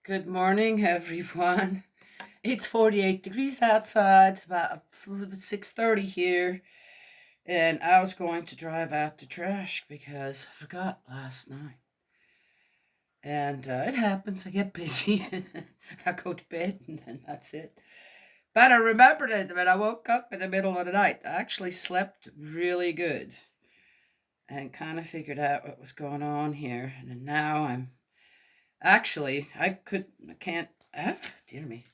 Good morning, everyone. It's 48 degrees outside, about 6:30 here, and I was going to drive out the trash because I forgot last night. And it happens, I get busy, I go to bed, and then that's it. But I remembered it when I woke up in the middle of the night. I actually slept really good and kind of figured out what was going on here. And now I can't, dear me.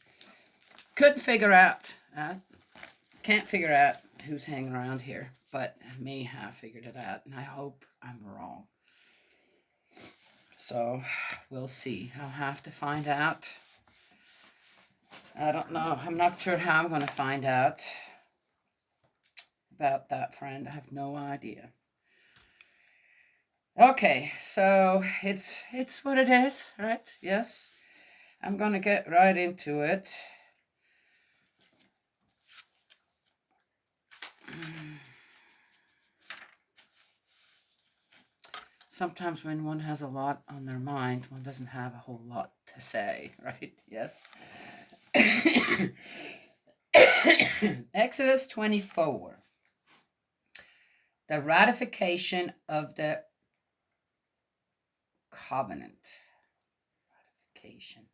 Couldn't figure out. Can't figure out who's hanging around here, but I may have figured it out, and I hope I'm wrong. So we'll see. I'll have to find out. I don't know. I'm not sure how I'm going to find out about that friend. I have no idea. Okay, so it's what it is, right? Yes. I'm going to get right into it. Sometimes when one has a lot on their mind, one doesn't have a whole lot to say, right? Yes. Exodus 24, the ratification of the covenant. Ratification.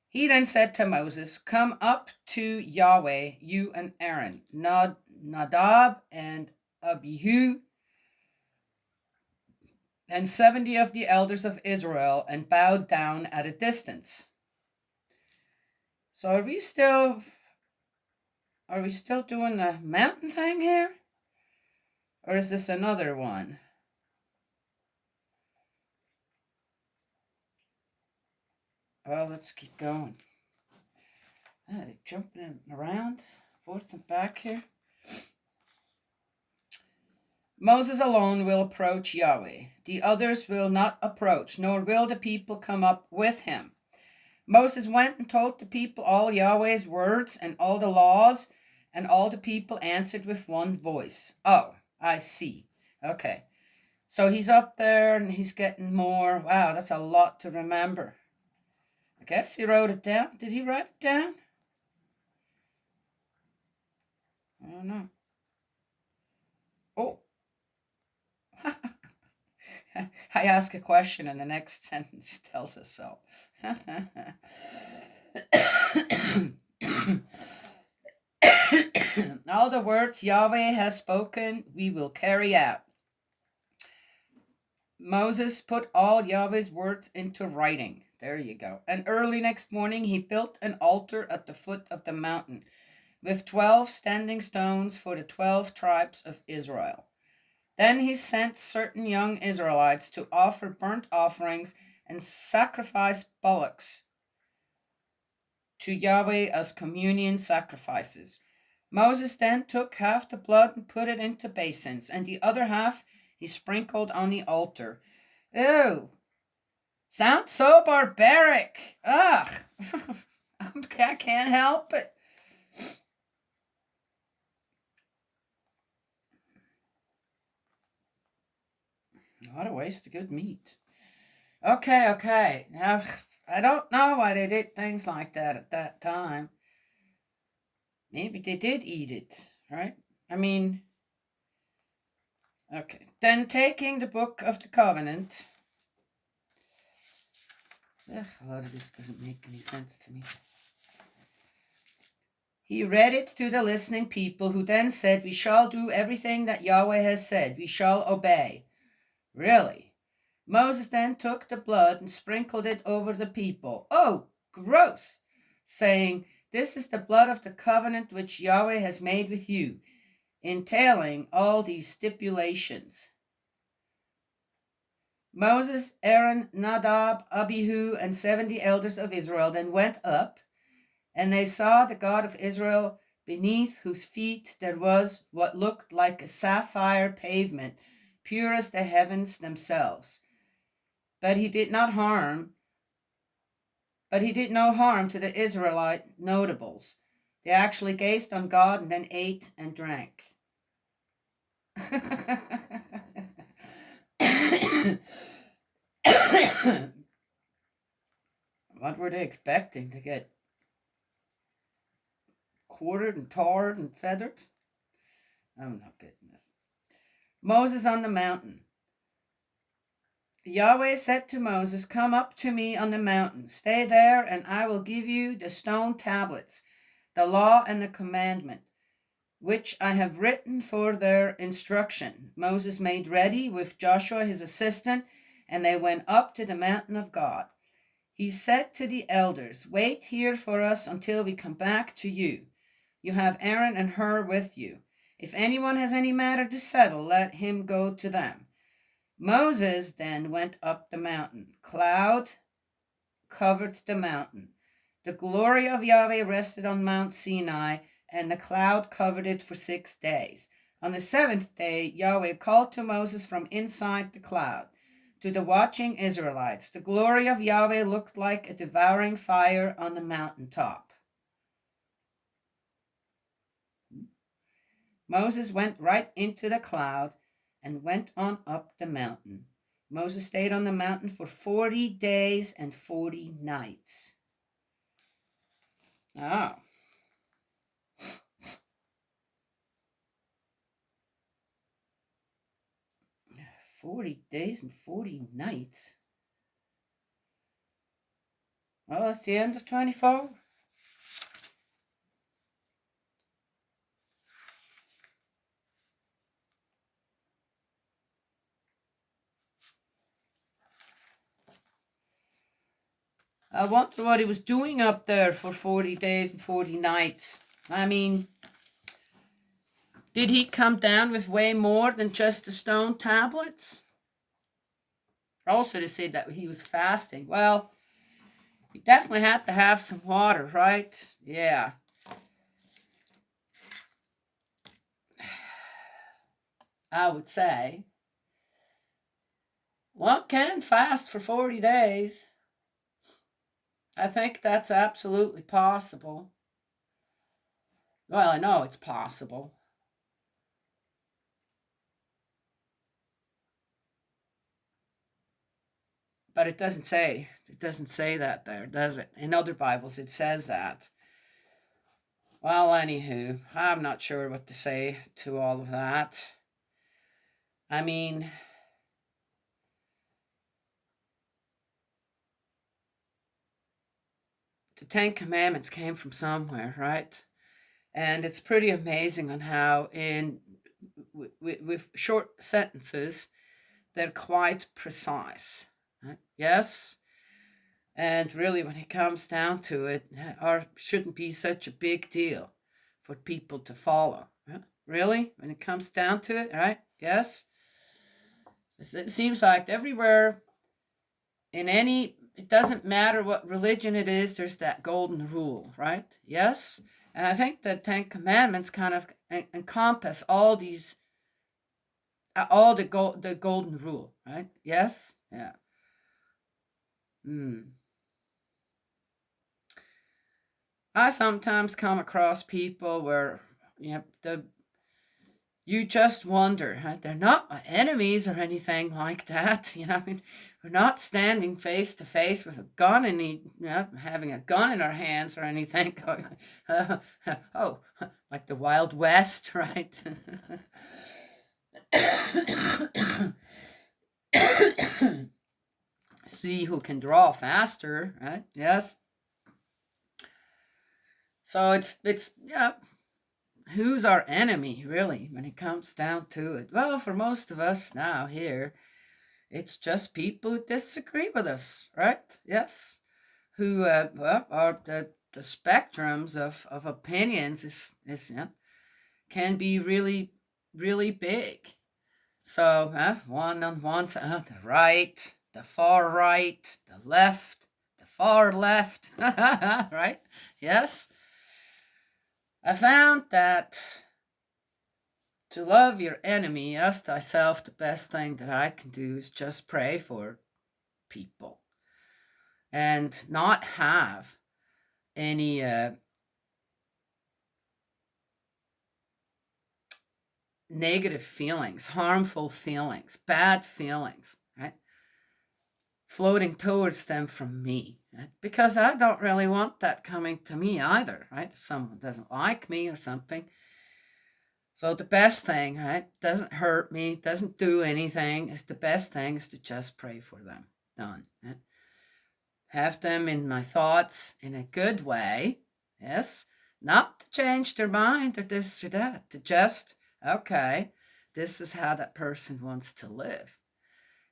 He then said to Moses, "Come up to Yahweh, you and Aaron, Nadab and Abihu, and 70 of the elders of Israel, and bow down at a distance." So are we still doing the mountain thing here? Or is this another one? Well, let's keep going. Jumping around, forth and back here. Moses alone will approach Yahweh. The others will not approach, nor will the people come up with him. Moses went and told the people all Yahweh's words and all the laws, and all the people answered with one voice. Oh, I see. Okay. So he's up there and he's getting more. Wow, that's a lot to remember. I guess he wrote it down. Did he write it down? I don't know. Oh. I ask a question and the next sentence tells us so. All the words Yahweh has spoken, we will carry out. Moses put all Yahweh's words into writing. There you go. And early next morning, he built an altar at the foot of the mountain with 12 standing stones for the 12 tribes of Israel. Then he sent certain young Israelites to offer burnt offerings and sacrifice bullocks to Yahweh as communion sacrifices. Moses then took half the blood and put it into basins, and the other half he sprinkled on the altar. Ew! Sounds so barbaric! Ugh! I can't help it. What a waste of good meat. Okay. Now, I don't know why they did things like that at that time. Maybe they did eat it, right? I mean, okay. Then taking the book of the covenant. Ugh, a lot of this doesn't make any sense to me. He read it to the listening people, who then said, "We shall do everything that Yahweh has said. We shall obey." Really? Moses then took the blood and sprinkled it over the people. Oh, gross! Saying, "This is the blood of the covenant which Yahweh has made with you," entailing all these stipulations. Moses, Aaron, Nadab, Abihu, and 70 elders of Israel then went up, and they saw the God of Israel, beneath whose feet there was what looked like a sapphire pavement, pure as the heavens themselves. But he did no harm to the Israelite notables. They actually gazed on God and then ate and drank. What were they expecting? To get quartered and tarred and feathered? I'm not getting this. Moses on the mountain. Yahweh said to Moses, "Come up to me on the mountain. Stay there, and I will give you the stone tablets, the law and the commandment, which I have written for their instruction." Moses made ready with Joshua his assistant, and they went up to the mountain of God. He said to the elders, "Wait here for us until we come back to you. You have Aaron and Hur with you. If anyone has any matter to settle, let him go to them." Moses then went up the mountain. Cloud covered the mountain. The glory of Yahweh rested on Mount Sinai, and the cloud covered it for 6 days. On the seventh day, Yahweh called to Moses from inside the cloud. To the watching Israelites, the glory of Yahweh looked like a devouring fire on the mountaintop. Moses went right into the cloud and went on up the mountain. Moses stayed on the mountain for 40 days and 40 nights. Oh. 40 days and 40 nights. Well, that's the end of 24. I wonder what he was doing up there for 40 days and 40 nights. I mean, did he come down with way more than just the stone tablets? Also, to say that he was fasting. Well, he definitely had to have some water, right? Yeah. I would say one can fast for 40 days. I think that's absolutely possible. Well, I know it's possible. But it doesn't say that there, does it? In other Bibles it says that. Well, anywho, I'm not sure what to say to all of that. I mean, the Ten Commandments came from somewhere, right? And it's pretty amazing on how with short sentences, they're quite precise. Right? Yes? And really, when it comes down to it, shouldn't be such a big deal for people to follow. Right? Really? When it comes down to it, right? Yes? It seems like everywhere, it doesn't matter what religion it is, there's that golden rule, right? Yes? And I think the Ten Commandments kind of encompass all the golden rule, right? Yes? Yeah. I sometimes come across people where you just wonder, right? They're not my enemies or anything like that. I mean, we're not standing face to face with a gun having a gun in our hands or anything. Oh, like the Wild West, right? See who can draw faster, right? Yes. So it's who's our enemy, really, when it comes down to it? Well, for most of us now here, it's just people who disagree with us, right? Yes. Who are the spectrums of opinions can be really, really big. So one on one side, the right, the far right, the left, the far left, right? Yes. I found that to love your enemy as thyself, the best thing that I can do is just pray for people and not have any negative feelings, harmful feelings, bad feelings, right? Floating towards them from me. right? Because I don't really want that coming to me either, right? If someone doesn't like me or something. So the best thing, right, doesn't hurt me, doesn't do anything, is the best thing is to just pray for them. Done. Right? Have them in my thoughts in a good way, yes, not to change their mind or this or that, to just, okay, this is how that person wants to live.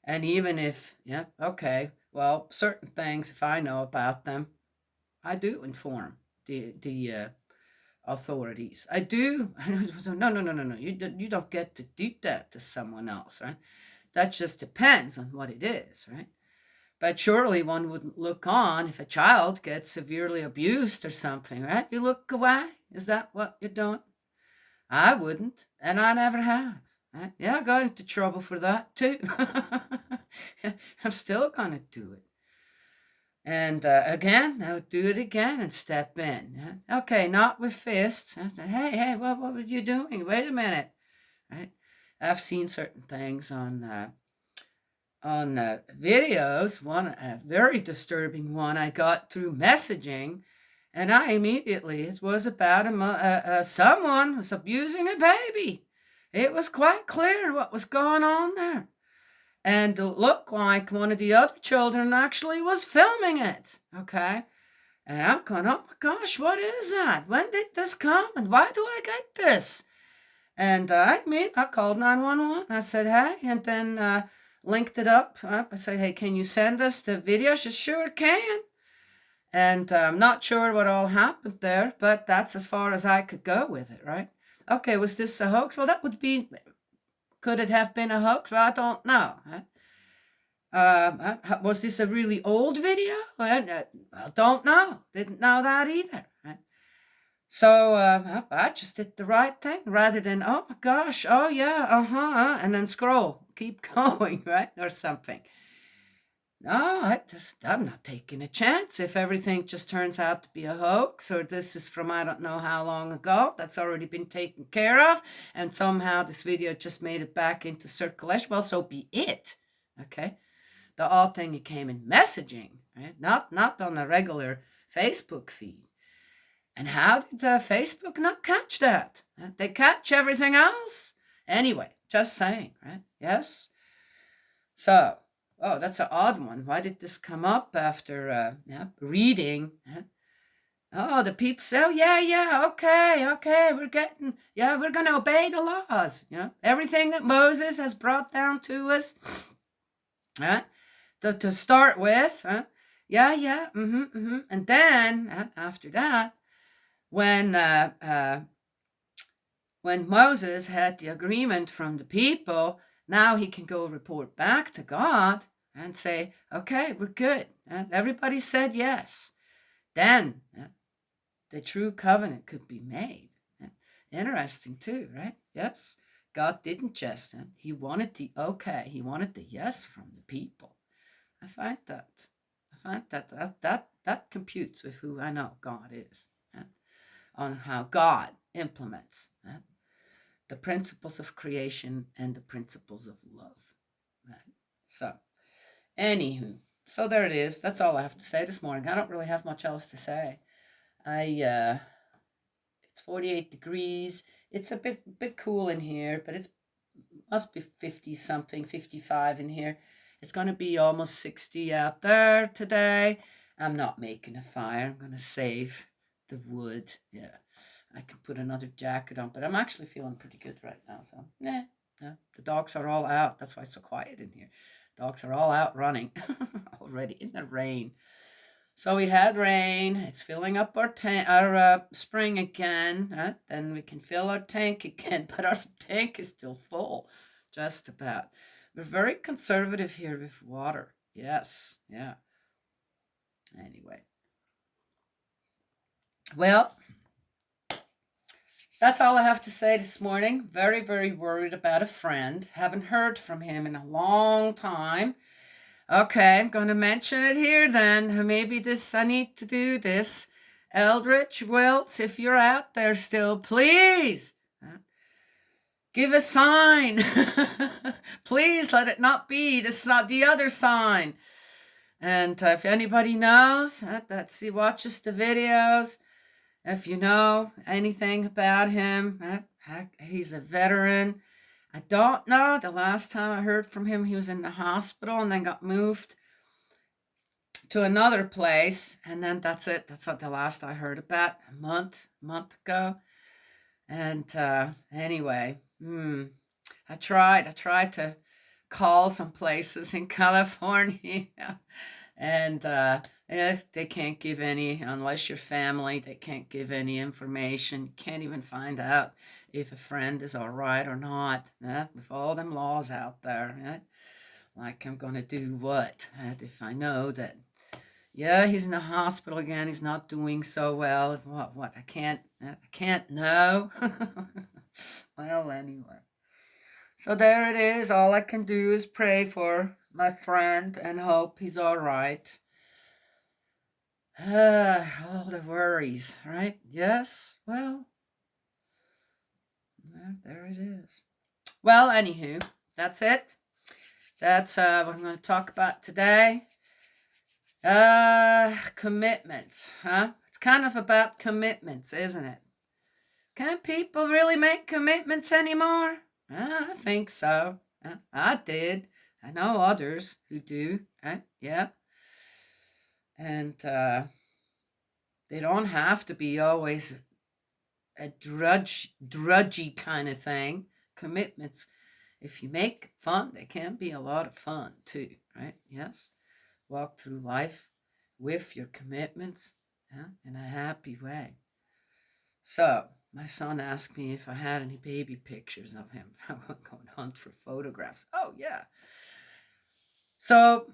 And even if, yeah, okay, well, certain things, if I know about them, I do inform the authorities. I do. No, no, no, no, no. You don't get to do that to someone else, right? That just depends on what it is, right? But surely one wouldn't look on if a child gets severely abused or something, right? You look away. Is that what you're doing? I wouldn't, and I never have. Right? Yeah, I got into trouble for that too. I'm still gonna do it. And again, I would do it again and step in. Okay, not with fists. Hey, what were you doing? Wait a minute. Right? I've seen certain things on videos. One, a very disturbing one, I got through messaging, and I immediately, it was about someone was abusing a baby. It was quite clear what was going on there. And it looked like one of the other children actually was filming it. Okay. And I'm going, oh my gosh, what is that? When did this come? And why do I get this? And I called 911. I said, hey, and then linked it up. I said, hey, can you send us the video? She said, sure can. And I'm not sure what all happened there, but that's as far as I could go with it, right? Okay, was this a hoax? Well, that would be, could it have been a hoax? Well, I don't know. Was this a really old video? I don't know. Didn't know that either. Right? So I just did the right thing rather than, oh my gosh, oh yeah, and then scroll, keep going, right? Or something. No, I'm not taking a chance if everything just turns out to be a hoax or this is from I don't know how long ago. That's already been taken care of. And somehow this video just made it back into circulation. Well, so be it. Okay. The odd thing, it came in messaging, right? Not on a regular Facebook feed. And how did Facebook not catch that? They catch everything else. Anyway, just saying, right? Yes. So, oh, that's an odd one. Why did this come up after reading? Oh, the people say, oh, yeah, okay, we're going to obey the laws. Everything that Moses has brought down to us, to start with, and then after that, when Moses had the agreement from the people, now he can go report back to God and say, okay, we're good. Everybody said yes. Then the true covenant could be made. Interesting too, right? Yes. God didn't just, he wanted the okay, he wanted the yes from the people. I find that computes with who I know God is, on how God implements the principles of creation and the principles of love. So, anywho, so there it is. That's all I have to say this morning. I don't really have much else to say. It's 48 degrees. It's a bit cool in here, but it must be 50 something, 55 in here. It's going to be almost 60 out there today. I'm not making a fire. I'm going to save the wood. Yeah, I can put another jacket on, but I'm actually feeling pretty good right now. So, the dogs are all out. That's why it's so quiet in here. Dogs are all out running already in the rain. So we had rain. It's filling up our spring again. Right? Then we can fill our tank again, but our tank is still full, just about. We're very conservative here with water. Yes, yeah. Anyway. Well, that's all I have to say this morning. Very, very worried about a friend. Haven't heard from him in a long time. Okay, I'm going to mention it here then. Maybe I need to do this. Eldridge Wilts, if you're out there still, please give a sign. Please let it not be the other sign. And if anybody knows that watches the videos, if you know anything about him, he's a veteran. I don't know. The last time I heard from him, he was in the hospital and then got moved to another place. And then that's it. That's what the last I heard about a month ago. And anyway, I tried to call some places in California, and if they can't give any, unless you're family, they can't give any information. You can't even find out if a friend is all right or not. With all them laws out there, like I'm gonna do what? If I know that, yeah, he's in the hospital again. He's not doing so well. What? I can't know. Well, anyway. So there it is. All I can do is pray for my friend and hope he's all right. All the worries, right? Yes. Well, there it is. Well, anywho, that's it. That's what I'm going to talk about today. Commitments, huh? It's kind of about commitments, isn't it? Can people really make commitments anymore? I think so. I did. I know others who do. Right? Yeah. And they don't have to be always a drudgy kind of thing. Commitments, if you make fun, they can be a lot of fun too, right? Yes. Walk through life with your commitments, in a happy way. So, my son asked me if I had any baby pictures of him. I'm going to hunt for photographs. Oh, yeah. So,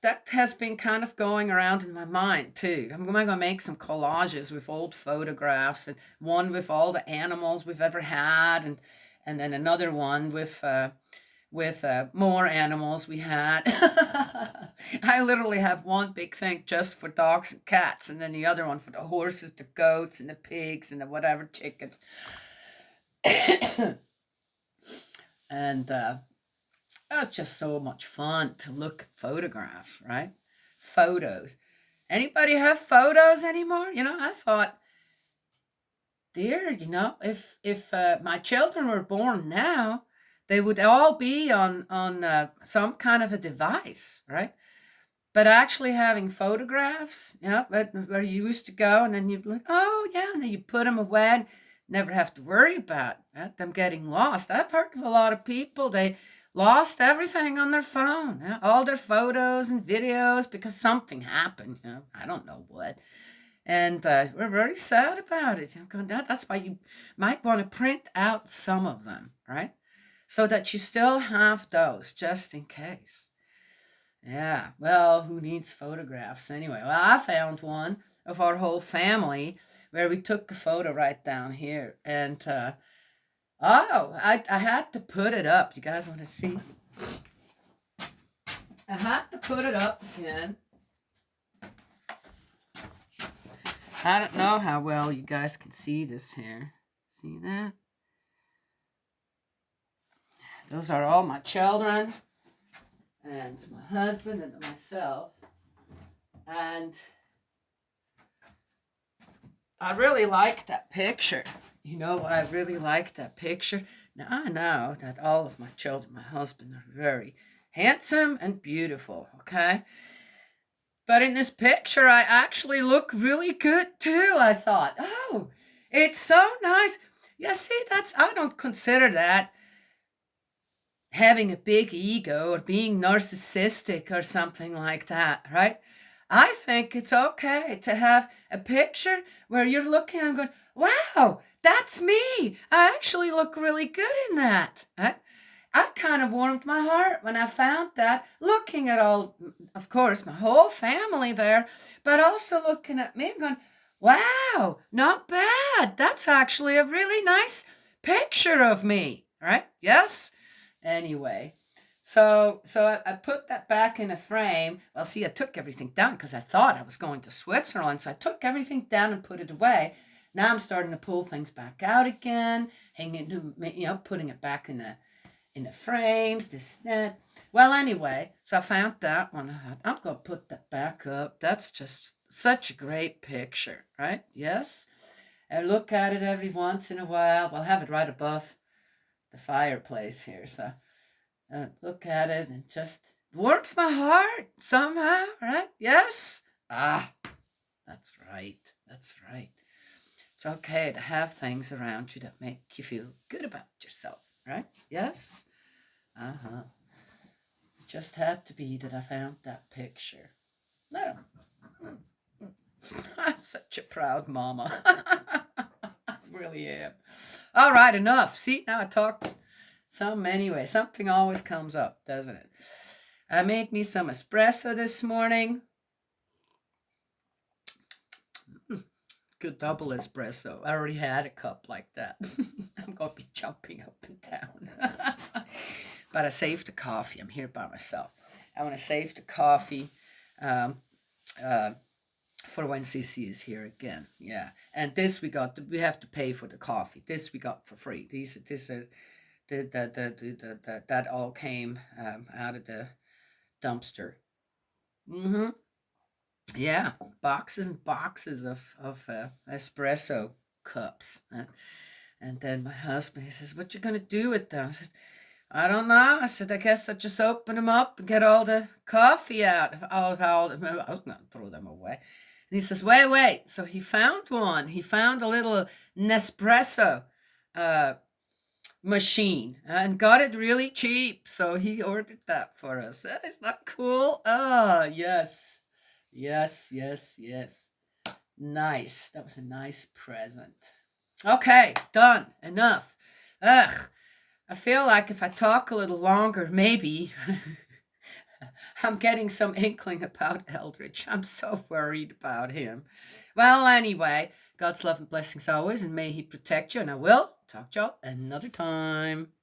that has been kind of going around in my mind, too. I'm going to make some collages with old photographs, and one with all the animals we've ever had, and then another one with more animals we had. I literally have one big thing just for dogs and cats, and then the other one for the horses, the goats, and the pigs, and the whatever chickens. And it's just so much fun to look at photographs, right? Photos. Anybody have photos anymore? I thought, dear, if my children were born now, they would all be on some kind of a device, right? But actually having photographs, where you used to go, and then you'd be like, oh yeah, and then you put them away and never have to worry about them getting lost. I've heard of a lot of people, they lost everything on their phone, all their photos and videos because something happened, I don't know what. And we're very sad about it. I'm going, that's why you might want to print out some of them, right? So that you still have those just in case. Yeah, well, who needs photographs anyway? Well, I found one of our whole family where we took a photo right down here. And, I had to put it up. You guys want to see? I had to put it up again. I don't know how well you guys can see this here. See that? Those are all my children and my husband and myself. And I really like that picture. I really like that picture. Now, I know that all of my children, my husband, are very handsome and beautiful, okay? But in this picture, I actually look really good too, I thought. Oh, it's so nice. Yeah, see, I don't consider that having a big ego or being narcissistic or something like that, right? I think it's okay to have a picture where you're looking and going, wow, that's me. I actually look really good in that. I kind of warmed my heart when I found that, looking at all, of course, my whole family there, but also looking at me and going, wow, not bad. That's actually a really nice picture of me, right? Yes? Anyway, so I put that back in a frame. Well, see, I took everything down because I thought I was going to Switzerland. So I took everything down and put it away. Now I'm starting to pull things back out again, putting it back in in the frames, this, that. Well, anyway, so I found that one. I thought, I'm going to put that back up. That's just such a great picture, right? Yes. I look at it every once in a while. I'll have it right above the fireplace here. So look at it and just warms my heart somehow, right? Yes? Ah, that's right. That's right. It's okay to have things around you that make you feel good about yourself, right? Yes? Uh-huh. It just had to be that I found that picture. No. I'm such a proud mama. I really am. All right, enough. See, now I talked some anyway. Something always comes up, doesn't it? I made me some espresso this morning. Good double espresso. I already had a cup like that. I'm going to be jumping up and down. But I saved the coffee. I'm here by myself. I want to save the coffee um, uh, for when CC is here again. Yeah. And this we have to pay for the coffee. This we got for free. This are, that all came out of the dumpster. Mm-hmm. Yeah, boxes and boxes of espresso cups. And then my husband, he says, "What you gonna do with them?" I said, "I don't know." I said, "I guess I just open them up and get all the coffee out of all of them." I was gonna throw them away. And he says, "Wait, wait." So he found one. He found a little Nespresso uh, machine and got it really cheap. So he ordered that for us. Isn't that cool? Oh, yes. Yes, yes, yes. Nice. That was a nice present. Okay, done. Enough. Ugh. I feel like if I talk a little longer, maybe I'm getting some inkling about Eldridge. I'm so worried about him. Well, anyway, God's love and blessings always, and may He protect you. And I will talk to y'all another time.